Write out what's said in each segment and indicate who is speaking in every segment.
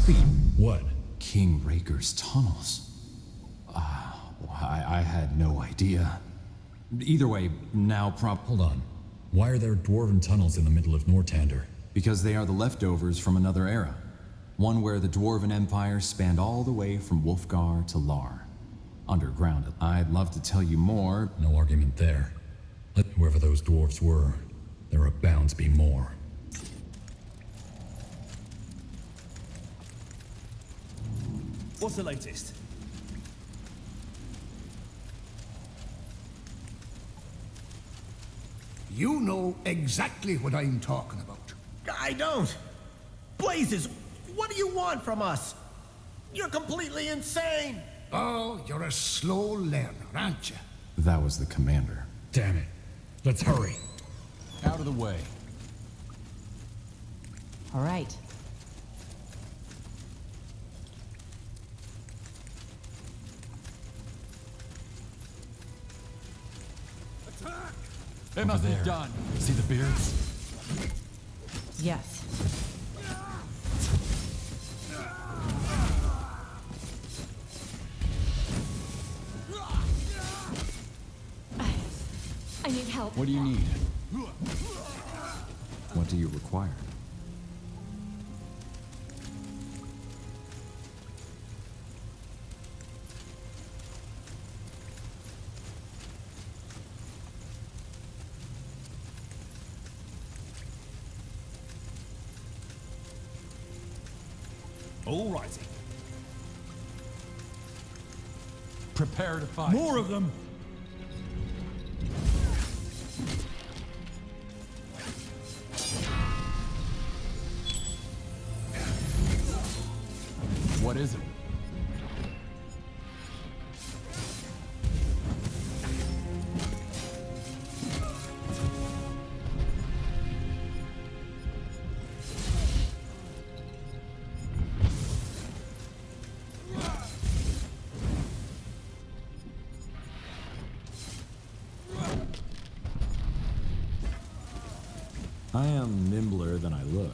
Speaker 1: speed.
Speaker 2: What?
Speaker 1: King Raker's tunnels. I had no idea. Either way, now
Speaker 2: Hold on. Why are there Dwarven tunnels in the middle of Nortander?
Speaker 1: because they are the leftovers from another era. One where the Dwarven Empire spanned all the way from Wolfgar to Lar. Underground. I'd love to tell you more.
Speaker 2: No argument there. Let whoever those dwarves were, there are bound to be more.
Speaker 3: What's the latest?
Speaker 4: You know exactly what I'm talking about.
Speaker 3: I don't. Blazes, what do you want from us? You're completely insane.
Speaker 4: Oh, you're a slow learner, aren't you?
Speaker 1: That was the commander.
Speaker 2: Damn it. Let's hurry.
Speaker 1: Out of the way.
Speaker 5: All right.
Speaker 1: They must be done.
Speaker 2: See the beards?
Speaker 5: Yes. I need help.
Speaker 1: What do you need? What do you require?
Speaker 3: All righty.
Speaker 1: Prepare to fight.
Speaker 3: More of them.
Speaker 1: What is it? I am nimbler than I look.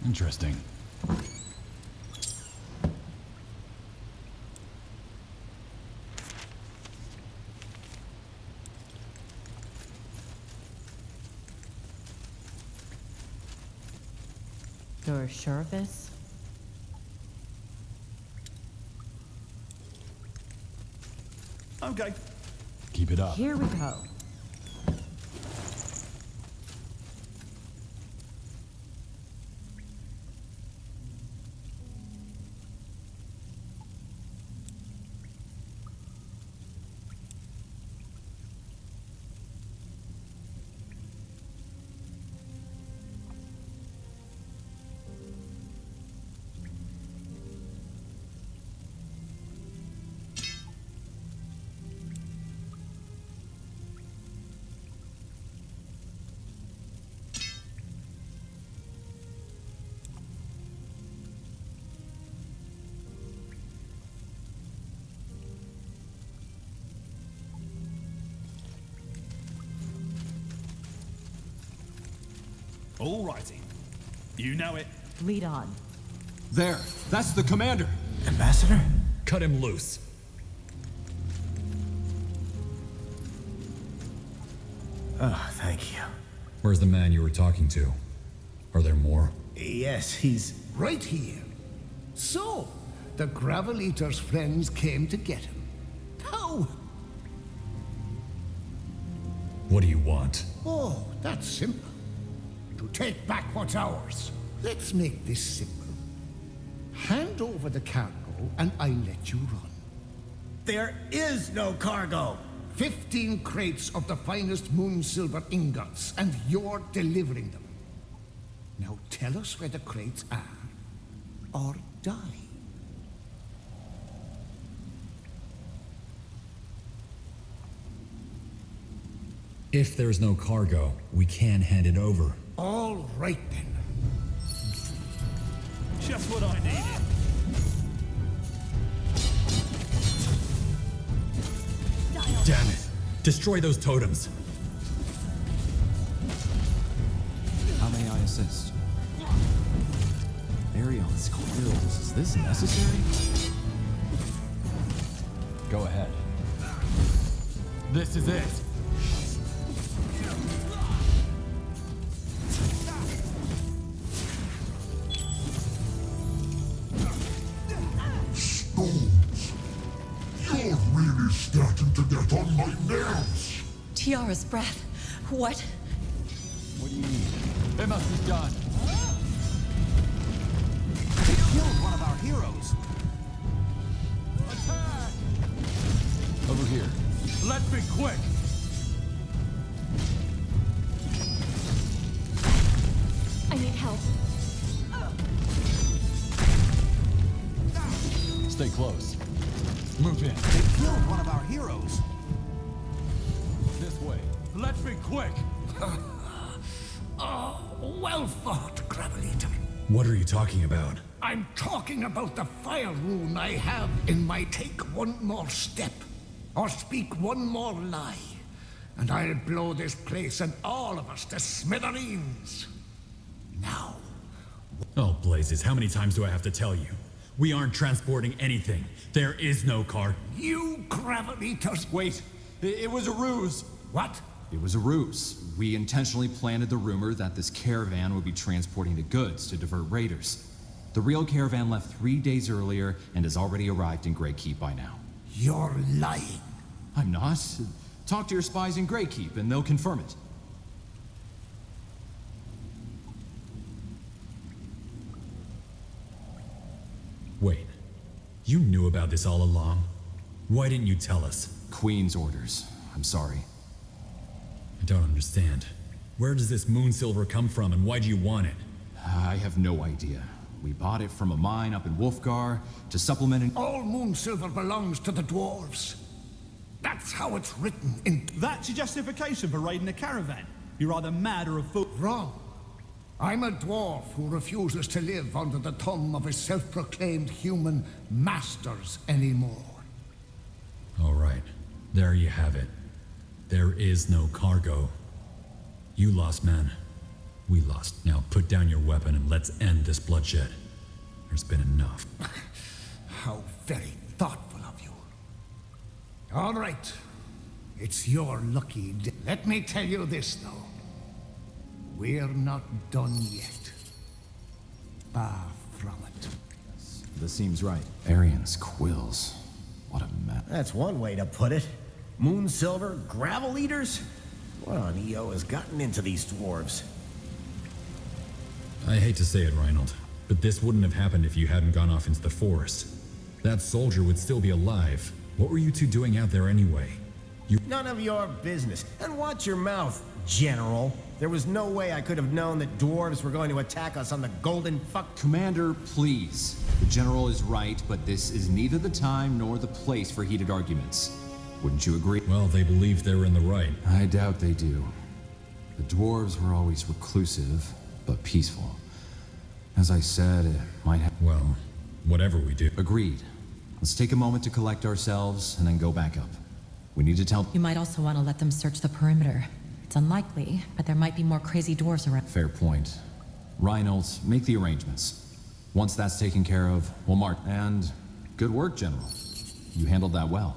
Speaker 2: Interesting.
Speaker 5: You're sure of this?
Speaker 3: Okay.
Speaker 2: Keep it up.
Speaker 5: Here we go.
Speaker 3: All righty. You know it.
Speaker 5: Lead on.
Speaker 1: There! That's the commander!
Speaker 3: Ambassador?
Speaker 2: Cut him loose.
Speaker 3: Oh, thank you.
Speaker 2: Where's the man you were talking to? Are there more?
Speaker 3: Yes, he's...
Speaker 4: Right here. So, the Gravel Eater's friends came to get him. How?
Speaker 2: What do you want?
Speaker 4: Oh, that's simple. To take back what's ours. Let's make this simple. Hand over the cargo and I'll let you run.
Speaker 3: There is no cargo!
Speaker 4: 15 crates of the finest moon silver ingots, and you're delivering them. Now tell us where the crates are, or die.
Speaker 2: If there's no cargo, we can hand it over.
Speaker 4: All right then.
Speaker 3: Just what I needed.
Speaker 2: Damn it! Destroy those totems!
Speaker 1: How may I assist? They Ariel's quills. Is this necessary?
Speaker 2: Go ahead.
Speaker 6: This is it.
Speaker 7: You're really starting to get on my nerves.
Speaker 8: Tiara's breath. What?
Speaker 6: What do you need? They must be done.
Speaker 3: They killed one of our heroes.
Speaker 6: Attack!
Speaker 1: Over here.
Speaker 6: Let's be quick.
Speaker 5: I need help.
Speaker 6: Stay close. Move in.
Speaker 3: They killed one of our heroes.
Speaker 6: This way. Let's be quick.
Speaker 4: Oh, well fought, Gravelator.
Speaker 2: What are you talking about?
Speaker 4: I'm talking about the fire rune I have in my take one more step, or speak one more lie, and I'll blow this place and all of us to smithereens. Now.
Speaker 2: Oh, blazes, how many times do I have to tell you? We aren't transporting anything. There is no car.
Speaker 4: You Gravelators.
Speaker 1: Wait, it was a ruse.
Speaker 4: What?
Speaker 1: It was a ruse. We intentionally planted the rumor that this caravan would be transporting the goods to divert raiders. The real caravan left 3 days earlier and has already arrived in Grey Keep by now.
Speaker 4: You're lying.
Speaker 1: I'm not. Talk to your spies in Grey Keep and they'll confirm it.
Speaker 2: Wait, you knew about this all along? Why didn't you tell us?
Speaker 1: Queen's orders. I'm sorry.
Speaker 2: I don't understand. Where does this moon silver come from and why do you want it?
Speaker 1: I have no idea. We bought it from a mine up in Wolfgar to supplement an...
Speaker 4: All moon silver belongs to the dwarves. That's how it's written in...
Speaker 9: That's your justification for raiding a caravan. You're either mad or a fool.
Speaker 4: Wrong. I'm a dwarf who refuses to live under the thumb of his self-proclaimed human masters anymore.
Speaker 2: All right, there you have it. There is no cargo. You lost, man. We lost. Now put down your weapon and let's end this bloodshed. There's been enough.
Speaker 4: How very thoughtful of you. All right. It's your lucky day. Let me tell you this, though. We're not done yet. Far from it.
Speaker 1: This seems right. Arian's quills. What a mess.
Speaker 3: That's one way to put it. Moon silver, gravel eaters? What on EO has gotten into these dwarves?
Speaker 2: I hate to say it, Reinhold, but this wouldn't have happened if you hadn't gone off into the forest. That soldier would still be alive. What were you two doing out there anyway?
Speaker 3: None of your business. And watch your mouth, General. There was no way I could have known that dwarves were going to attack us on the golden fuck...
Speaker 1: Commander, please. The General is right, but this is neither the time nor the place for heated arguments. Wouldn't you agree?
Speaker 2: Well, they believe they were in the right.
Speaker 1: I doubt they do. The dwarves were always reclusive, but peaceful. As I said, it might have...
Speaker 2: Well, whatever we do.
Speaker 1: Agreed. Let's take a moment to collect ourselves and then go back up. We need to tell...
Speaker 8: You might also want to let them search the perimeter. It's unlikely, but there might be more crazy dwarves around.
Speaker 1: Fair point. Reynolds, make the arrangements. Once that's taken care of, we'll march. And good work, General. You handled that well.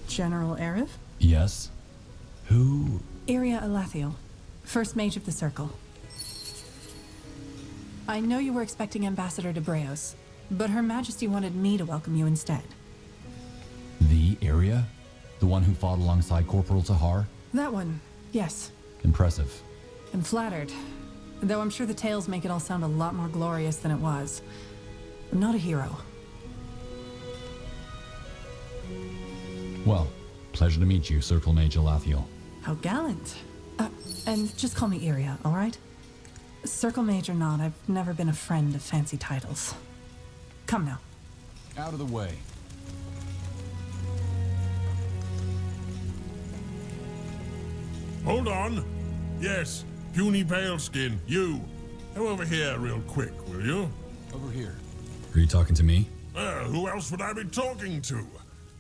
Speaker 10: General Arif?
Speaker 6: Yes? Who?
Speaker 10: Iria Alathiel, First Mage of the Circle. I know you were expecting Ambassador de Breos, but Her Majesty wanted me to welcome you instead.
Speaker 6: The area? The one who fought alongside Corporal Tahar?
Speaker 10: That one, yes.
Speaker 6: Impressive.
Speaker 10: I'm flattered. Though I'm sure the tales make it all sound a lot more glorious than it was. I'm not a hero.
Speaker 6: Well, pleasure to meet you, Circle Mage Alathiel.
Speaker 10: How gallant. And just call me Iria, all right? Circle Mage or not, I've never been a friend of fancy titles. Come now.
Speaker 6: Out of the way.
Speaker 7: Hold on. Yes, puny paleskin, you. Come over here real quick, will you?
Speaker 6: Over here.
Speaker 2: Are you talking to me?
Speaker 7: Who else would I be talking to?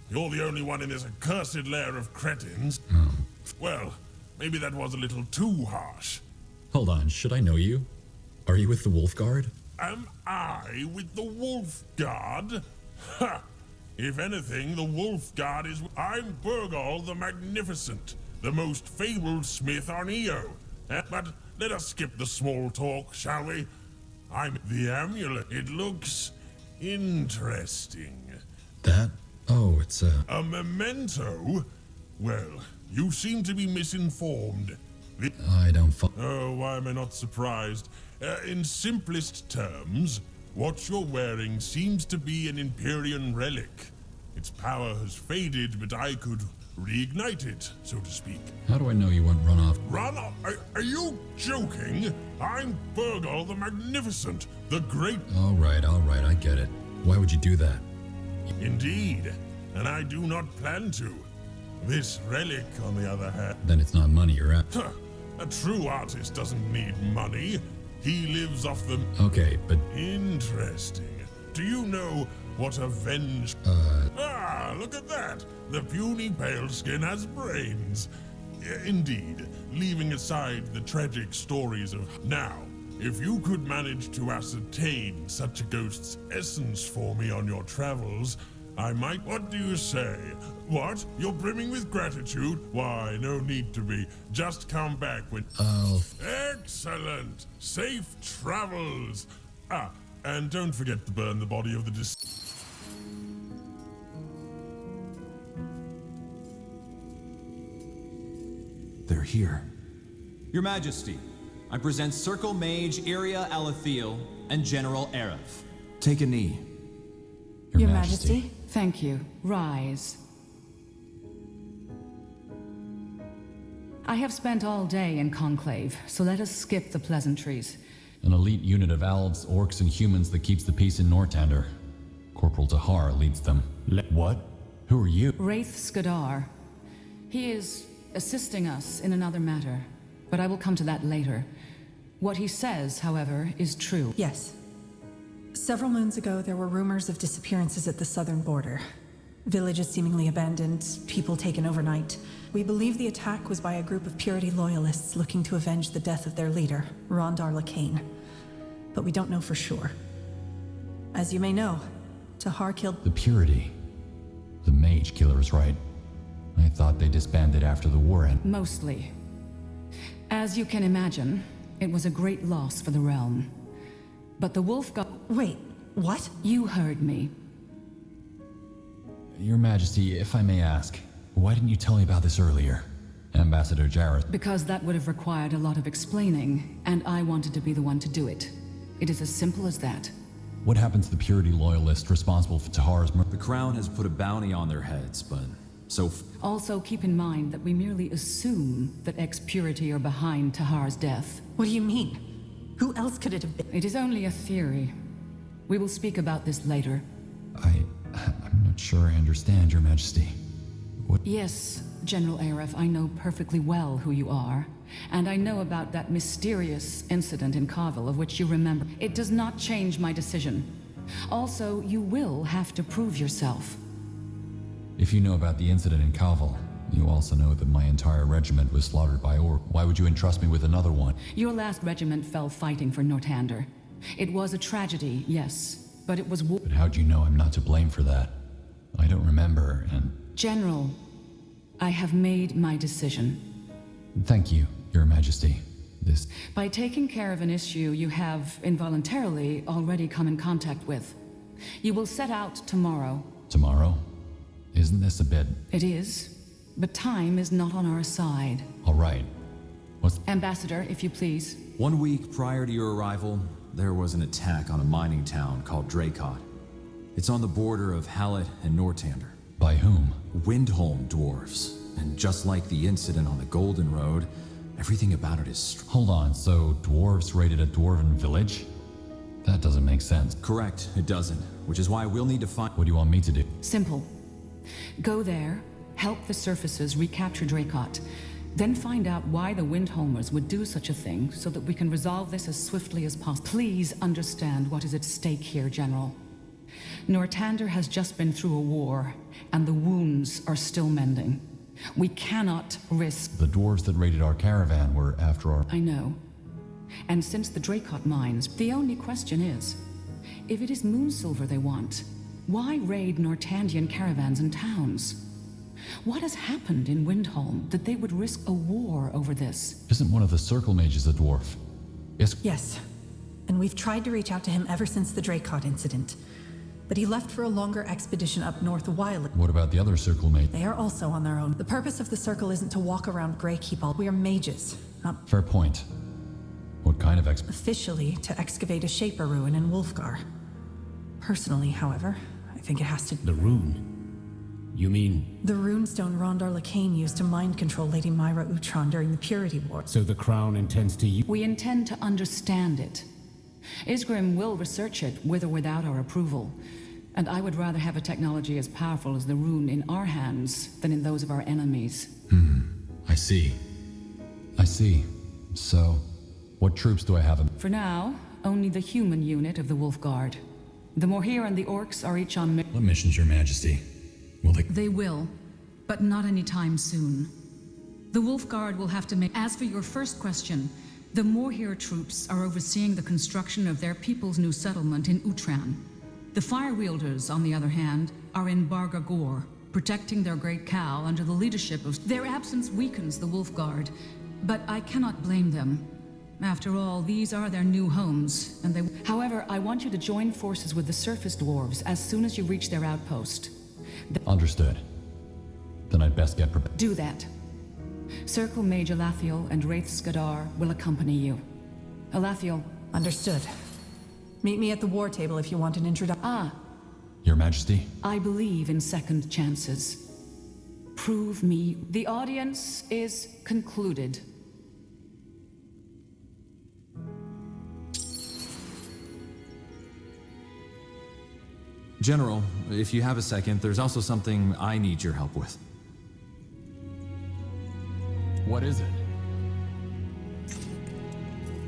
Speaker 7: You're the only one in this accursed lair of cretins.
Speaker 2: Oh,
Speaker 7: Well, maybe that was a little too harsh.
Speaker 2: Hold on, should I know you? Are you with the Wolf Guard?
Speaker 7: Am I with the Wolf Guard? Ha! If anything, the Wolf Guard is... I'm Burgal the Magnificent, the most fabled smith on Io. But let us skip the small talk, shall we? I'm the amulet. It looks interesting.
Speaker 2: That? Oh, it's
Speaker 7: A memento? Well, you seem to be misinformed.
Speaker 2: I don't
Speaker 7: Oh, why am I not surprised? In simplest terms, what you're wearing seems to be an Empyrean relic. Its power has faded, but I could reignite it, so to speak.
Speaker 2: How do I know you won't run off?
Speaker 7: Run off? Are you joking? I'm Burgal the Magnificent, the great...
Speaker 2: All right, I get it. Why would you do that?
Speaker 7: Indeed, and I do not plan to. This relic, on the other hand...
Speaker 2: Then it's not money you're at.
Speaker 7: A true artist doesn't need money. He lives off the...
Speaker 2: Okay, but...
Speaker 7: Interesting. Do you know what avenge... Ah, look at that! The puny paleskin has brains. Indeed, leaving aside the tragic stories of... Now, if you could manage to ascertain such a ghost's essence for me on your travels, I might... What do you say? What? You're brimming with gratitude? Why, no need to be. Just come back when... Excellent! Safe travels! Ah, and don't forget to burn the body of the
Speaker 1: They're here. Your Majesty, I present Circle Mage Iria Alathiel and General Arev. Take a knee.
Speaker 8: Your Majesty.
Speaker 11: Thank you. Rise. I have spent all day in Conclave, so let us skip the pleasantries.
Speaker 6: An elite unit of elves, orcs, and humans that keeps the peace in Nortander. Corporal Tahar leads them. What? Who are you?
Speaker 11: Wraith Skadar. He is assisting us in another matter, but I will come to that later. What he says, however, is true.
Speaker 10: Yes. Several moons ago, there were rumors of disappearances at the southern border. Villages seemingly abandoned, people taken overnight. We believe the attack was by a group of Purity loyalists looking to avenge the death of their leader, Rondar Lacane. But we don't know for sure. As you may know, Tahar killed...
Speaker 6: The Purity. The mage killer is right. I thought they disbanded after the war ended.
Speaker 11: Mostly. As you can imagine, it was a great loss for the realm. But the wolf got...
Speaker 10: Wait, what?
Speaker 11: You heard me.
Speaker 6: Your Majesty, if I may ask, why didn't you tell me about this earlier? Ambassador Jarrett.
Speaker 11: Because that would have required a lot of explaining, and I wanted to be the one to do it. It is as simple as that.
Speaker 6: What happened to the Purity loyalist responsible for Tahar's murder?
Speaker 1: The Crown has put a bounty on their heads, but
Speaker 11: Also keep in mind that we merely assume that ex-Purity are behind Tahar's death.
Speaker 10: What do you mean? Who else could it have been?
Speaker 11: It is only a theory. We will speak about this later.
Speaker 6: I'm not sure I understand, Your Majesty. What?
Speaker 11: Yes, General Arev, I know perfectly well who you are. And I know about that mysterious incident in Carvel of which you remember. It does not change my decision. Also, you will have to prove yourself.
Speaker 6: If you know about the incident in Kaval, you also know that my entire regiment was slaughtered by orc. Why would you entrust me with another one?
Speaker 11: Your last regiment fell fighting for Nortander. It was a tragedy, yes, but it was war.
Speaker 6: But how'd you know I'm not to blame for that? I don't remember, and...
Speaker 11: General, I have made my decision.
Speaker 6: Thank you, Your Majesty.
Speaker 11: By taking care of an issue you have involuntarily already come in contact with. You will set out tomorrow.
Speaker 6: Tomorrow? Isn't this a bit...
Speaker 11: It is, but time is not on our side.
Speaker 6: All right.
Speaker 11: Ambassador, if you please.
Speaker 1: 1 week prior to your arrival, there was an attack on a mining town called Dracot. It's on the border of Hallett and Nortander.
Speaker 6: By whom?
Speaker 1: Windholm dwarves. And just like the incident on the Golden Road, everything about it is...
Speaker 6: Hold on, so dwarves raided a dwarven village? That doesn't make sense.
Speaker 1: Correct, it doesn't. Which is why we'll need to find...
Speaker 6: What do you want me to do?
Speaker 11: Simple. Go there, help the surfaces recapture Dracot, then find out why the Windholmers would do such a thing so that we can resolve this as swiftly as possible. Please understand what is at stake here, General. Nortander has just been through a war, and the wounds are still mending. We cannot risk...
Speaker 6: The dwarves that raided our caravan were after our...
Speaker 11: I know. And since the Dracot mines, the only question is, if it is Moonsilver they want, why raid Nortandian caravans and towns? What has happened in Windholm that they would risk a war over this?
Speaker 6: Isn't one of the circle mages a dwarf?
Speaker 10: Yes. And we've tried to reach out to him ever since the Dracot incident. But he left for a longer expedition up north a while ago.
Speaker 6: What about the other circle mate?
Speaker 10: They are also on their own. The purpose of the circle isn't to walk around Greykeep all. We are mages, not...
Speaker 6: Fair point. What kind of
Speaker 10: Officially, to excavate a Shaper ruin in Wolfgar. Personally, however, I think it has to...
Speaker 12: The rune? You mean...
Speaker 10: The runestone Rondar Lacane used to mind control Lady Myra Utron during the Purity War.
Speaker 12: So the Crown intends to use...
Speaker 11: We intend to understand it. Isgrim will research it, with or without our approval. And I would rather have a technology as powerful as the rune in our hands than in those of our enemies.
Speaker 2: I see.
Speaker 6: I see. So, what troops do I have in...
Speaker 11: For now, only the human unit of the Wolf Guard. The Morhir and the Orcs are each on...
Speaker 2: What missions, Your Majesty? Will they...
Speaker 13: They will, but not anytime soon. The Wolf Guard will have to make... As for your first question, the Morhir troops are overseeing the construction of their people's new settlement in Utran. The Fire Wielders, on the other hand, are in Bargagor, protecting their great cow under the leadership of... Their absence weakens the Wolf Guard, but I cannot blame them. After all, these are their new homes, and they...
Speaker 11: However, I want you to join forces with the surface dwarves as soon as you reach their outpost.
Speaker 6: Understood. Then I'd best get prepared.
Speaker 11: Do that. Circle Mage Alathiel and Wraith Skadar will accompany you. Alathiel.
Speaker 10: Understood. Meet me at the war table if you want an introduction.
Speaker 6: Your Majesty?
Speaker 11: I believe in second chances. Prove me. The audience is concluded.
Speaker 1: General, if you have a second, there's also something I need your help with.
Speaker 6: What is it?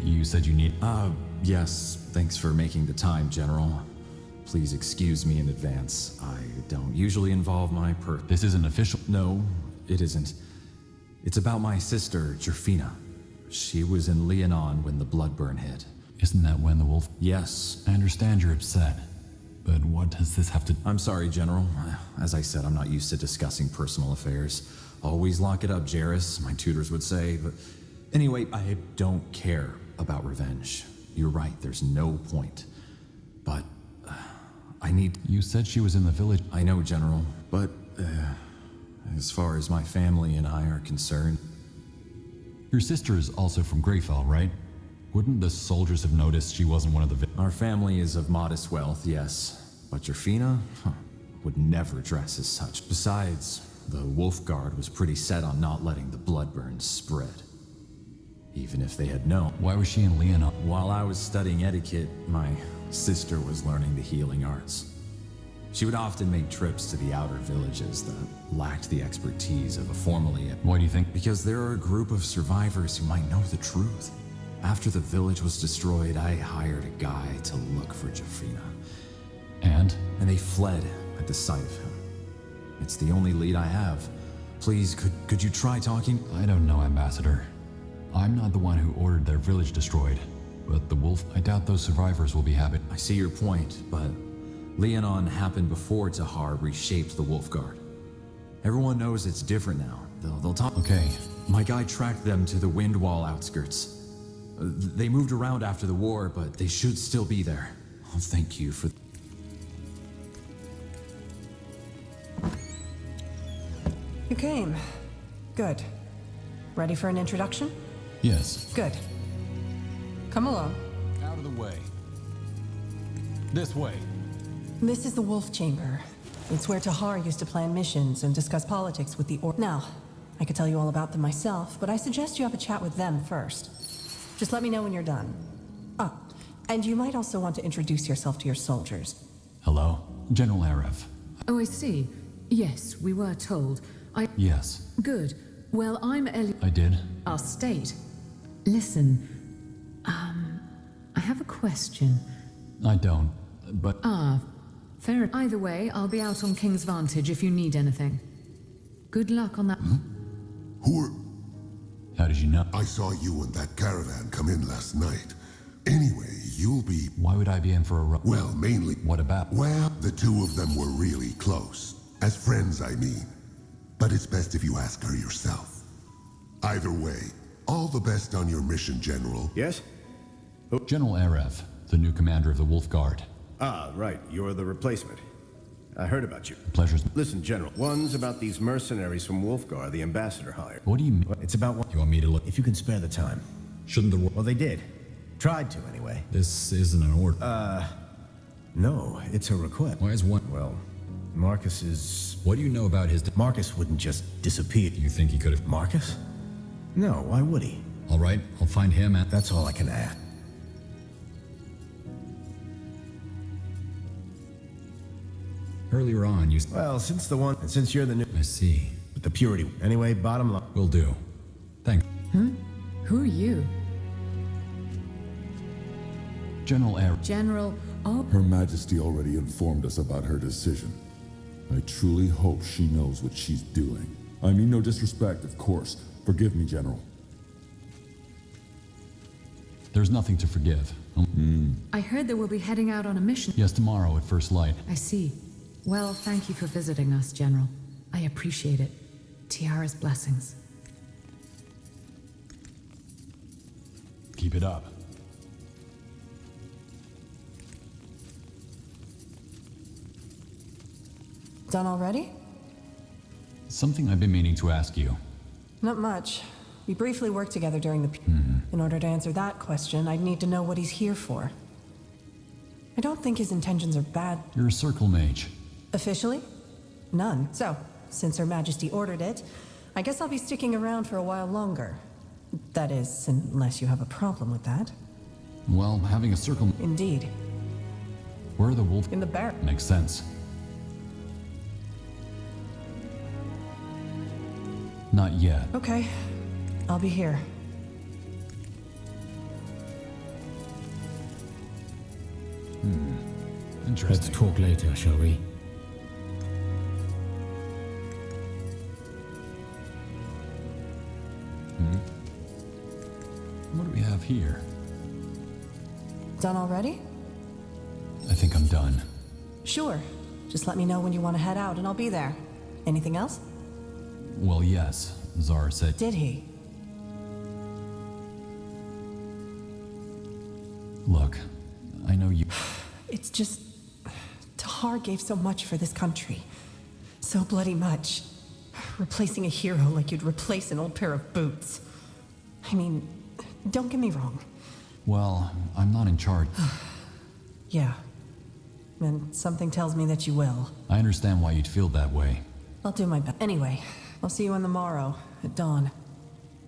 Speaker 6: You said you need...
Speaker 1: Yes. Thanks for making the time, General. Please excuse me in advance. I don't usually involve my
Speaker 6: This isn't official?
Speaker 1: No, it isn't. It's about my sister, Jerfina. She was in Leonon when the Bloodburn hit.
Speaker 6: Isn't that when the wolf...
Speaker 1: Yes.
Speaker 6: I understand you're upset. But what does this have to...
Speaker 1: I'm sorry, General. As I said, I'm not used to discussing personal affairs. Always lock it up, Jarrus, my tutors would say. But anyway, I don't care about revenge. You're right, there's no point. But I need...
Speaker 6: You said she was in the village.
Speaker 1: I know, General, but as far as my family and I are concerned...
Speaker 6: Your sister is also from Greyfell, right? Wouldn't the soldiers have noticed she wasn't one of the...
Speaker 1: Our family is of modest wealth, yes. But Jerfina would never dress as such. Besides, the Wolf Guard was pretty set on not letting the Bloodburn spread. Even if they had known.
Speaker 6: Why was she in Leonon?
Speaker 1: While I was studying etiquette, my sister was learning the healing arts. She would often make trips to the outer villages that lacked the expertise of a formerly...
Speaker 6: Why do you think?
Speaker 1: Because there are a group of survivors who might know the truth. After the village was destroyed, I hired a guy to look for Jerfina.
Speaker 6: And?
Speaker 1: And they fled at the sight of him. It's the only lead I have. Please, could you try talking?
Speaker 6: I don't know, Ambassador. I'm not the one who ordered their village destroyed. But the wolf, I doubt those survivors will be happy.
Speaker 1: I see your point, but Leonon happened before Tahar reshaped the Wolf Guard. Everyone knows it's different now. They'll talk.
Speaker 6: Okay.
Speaker 1: My guy tracked them to the Windwall outskirts. They moved around after the war, but they should still be there. Oh, thank you for...
Speaker 10: You came. Good. Ready for an introduction?
Speaker 6: Yes.
Speaker 10: Good. Come along.
Speaker 6: Out of the way. This way.
Speaker 10: This is the Wolf Chamber. It's where Tahar used to plan missions and discuss politics with the Now, I could tell you all about them myself, but I suggest you have a chat with them first. Just let me know when you're done. And you might also want to introduce yourself to your soldiers.
Speaker 6: Hello, General Arev.
Speaker 13: Oh, I see. Yes, we were told.
Speaker 6: Yes.
Speaker 13: Good. Well, I'm Ellie.
Speaker 6: I did.
Speaker 13: Our state. Listen, I have a question.
Speaker 6: I don't, but...
Speaker 13: Fair. Either way, I'll be out on King's Vantage if you need anything. Good luck on that.
Speaker 6: not.
Speaker 14: I saw you and that caravan come in last night. Anyway, you'll be...
Speaker 6: Why would I be in for a run?
Speaker 14: Well, mainly...
Speaker 6: What about?
Speaker 14: Well, the two of them were really close. As friends, I mean. But it's best if you ask her yourself. Either way, all the best on your mission, General.
Speaker 3: Yes?
Speaker 6: General Arev, the new commander of the Wolf Guard.
Speaker 3: Ah, right. You're the replacement. I heard about you.
Speaker 6: Pleasure's...
Speaker 3: Listen, General. One's about these mercenaries from Wolfgar the ambassador hired.
Speaker 6: What do you mean?
Speaker 3: It's about what...
Speaker 2: You want me to look?
Speaker 3: If you can spare the time.
Speaker 2: Shouldn't the...
Speaker 3: Well, they did. Tried to, anyway.
Speaker 2: This isn't an order.
Speaker 3: No, it's a request.
Speaker 2: Why is one...
Speaker 3: Well, Marcus is...
Speaker 2: What do you know about his...
Speaker 3: Marcus wouldn't just disappear.
Speaker 2: You think he could have...
Speaker 3: Marcus? No, why would he?
Speaker 2: All right, I'll find him and...
Speaker 3: That's all I can add.
Speaker 2: Earlier on, you...
Speaker 3: Well, since you're the new...
Speaker 2: I see.
Speaker 3: With the purity. Anyway, bottom line...
Speaker 2: Will do. Thanks.
Speaker 11: Who are you?
Speaker 6: General Arev.
Speaker 11: General... Oh,
Speaker 15: Her Majesty already informed us about her decision. I truly hope she knows what she's doing. I mean no disrespect, of course. Forgive me, General.
Speaker 6: There's nothing to forgive.
Speaker 8: I heard that we'll be heading out on a mission.
Speaker 6: Yes, tomorrow at first light.
Speaker 8: I see. Well, thank you for visiting us, General. I appreciate it. Tiara's blessings.
Speaker 6: Keep it up.
Speaker 10: Done already?
Speaker 6: Something I've been meaning to ask you.
Speaker 10: Not much. We briefly worked together during the... In order to answer that question, I'd need to know what he's here for. I don't think his intentions are bad.
Speaker 6: You're a circle mage.
Speaker 10: Officially? None. So, since Her Majesty ordered it, I guess I'll be sticking around for a while longer. That is, unless you have a problem with that.
Speaker 6: Well, having a circle...
Speaker 10: Indeed.
Speaker 6: Where are the wolf...
Speaker 10: In the barrack.
Speaker 6: Makes sense. Not yet.
Speaker 10: Okay. I'll be here.
Speaker 12: Let's
Speaker 6: Interesting.
Speaker 12: talk later, shall we?
Speaker 6: What do we have here?
Speaker 10: Done already?
Speaker 6: I think I'm done.
Speaker 10: Sure. Just let me know when you want to head out and I'll be there. Anything else?
Speaker 6: Well, yes. Zara said...
Speaker 10: Did he?
Speaker 6: Look, I know you...
Speaker 10: It's just... Tahar gave so much for this country. So bloody much. Replacing a hero like you'd replace an old pair of boots. I mean, don't get me wrong.
Speaker 6: Well, I'm not in charge.
Speaker 10: Yeah. And something tells me that you will.
Speaker 6: I understand why you'd feel that way.
Speaker 10: I'll do my best. Anyway, I'll see you on the morrow, at dawn.